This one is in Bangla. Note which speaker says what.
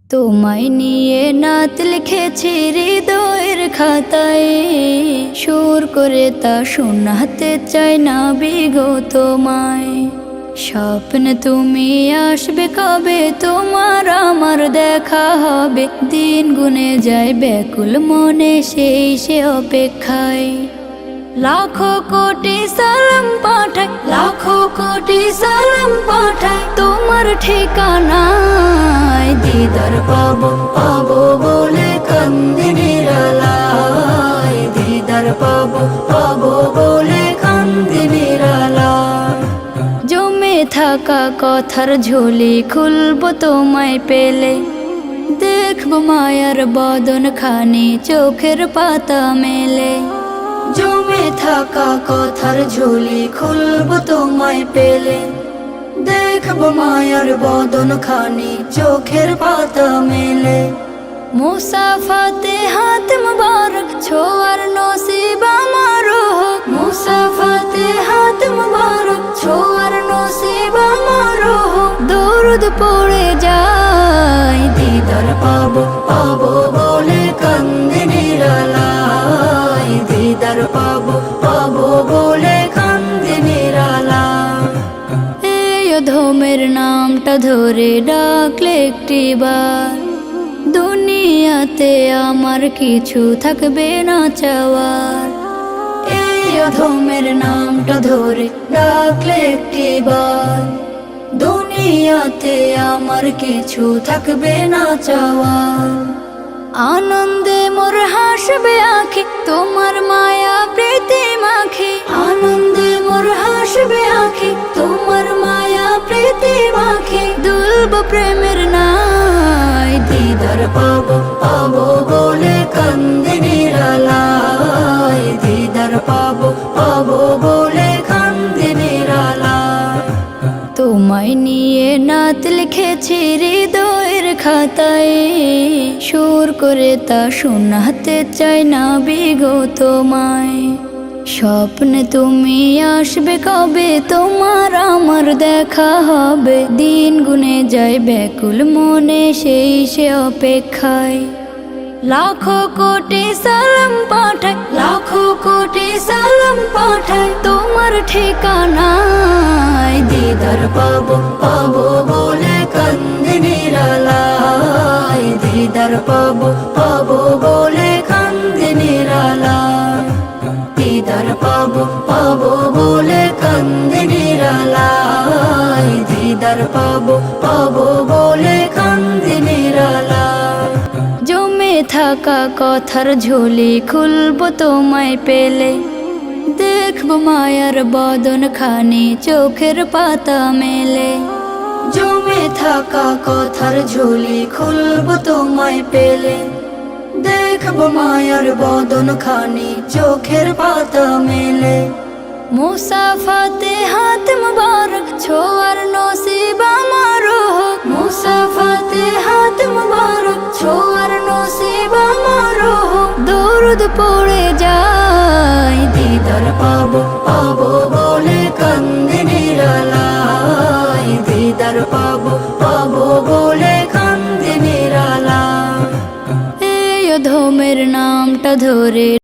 Speaker 1: তোমায় নিয়ে নাত লিখেছি হৃদয়ের খাতায়, সুর করে তা শোনাতে চাই না বিগো তোমায়। স্বপ্নে তুমি আসবে কবে, তোমার আমার দেখা হবে, দিন গুনে যায় ব্যাকুল মনে সেই সে অপেক্ষায়। লাখো কোটি সালাম পাঠাই, লাখো কোটি সালাম পাঠাই তোমার ঠিকানায়। দিদার পাবো পাবো বলে কান্দি নিরালায়, দিদার পাবো পাবো বলে কান্দি নিরালায়। জমে থাকা কথার ঝুলি খুলবো তোমায় পেলে, দেখবো মায়ার বদন খানি চোখের পাতা মেলে। জমে থাকা কথার ঝুলি খুলবো তোমায় পেলে, দেখবো মায়ার বদন খানি চোখের পাতা মেলে। মুসাফাতে হাত মুবারক ছোয়ার নসিব আমারো হোক, মুসাফাতে হাত মুবারক ছোয়ার নসিব আমারো হোক। দরুদ পড়ে যায় দিদার পাবো পাবো বলে কান্দি নিরালায়, দিদার পাবো পাবো বলে কান্দি নিরালায়। এই অধমের নামটা ধরে ডাকলে একটিবার, দুনিয়াতে আমার কিছু থাকবে না চাওয়ার। এই অধমের নামটা ধরে ডাকলে একটিবার, দুনিয়াতে আমার কিছু থাকবে না চাওয়ার। আনন্দে মোর হাসবে আঁখি তোমার মায়া প্রীতি মাখি, আনন্দে মোর হাসবে আঁখি তোমার মায়া প্রীতি মাখি। দুলব প্রেমের নাই দিদার পাবো পাবো বলে কান্দি নিরালায়, দিদার পাবো পাবো বলে কান্দি নিরালায়। তোমায় নিয়ে নাত লিখেছি হৃদয়ের খাতায়, সুর করে তা শোনাতে চাই না বিগো তোমায়। স্বপ্নে তুমি আসবে কবে, তোমার আমার দেখা হবে, দিন গুনে যায় ব্যাকুল মনে সেই সে অপেক্ষায়। লাখো কোটি সালাম পাঠাই, লাখো কোটি সালাম পাঠাই তোমার ঠিকানায়। দিদার পাবো পাবো বলে কান্দি নিরালায়, দিদার পাবো পাবো বলে কান্দি নিরালায়। দিদার পাবো পাবো বলে কান্দি নিরালায়, দিদার পাবো পাবো বলে কান্দি নিরালায়। জমে থাকা কথার ঝুলি খুলবো তোমায় পেলে, দেখবো মায়ার বদন খানি চোখের পাতা মেলে। জমে থাকা কথার ঝুলি খুলবো তোমায় পেলে, দেখবো মায়ার বদন খানি চোখের পাতা মেলে। মুসাফাতে হাত মুবারক ছোয়ার নসিব আমারো হোক, মুসাফাতে হাত মুবারক ছোয়ার নসিব আমারো হোক। দরুদ পড়ে যায় দিদার পাবো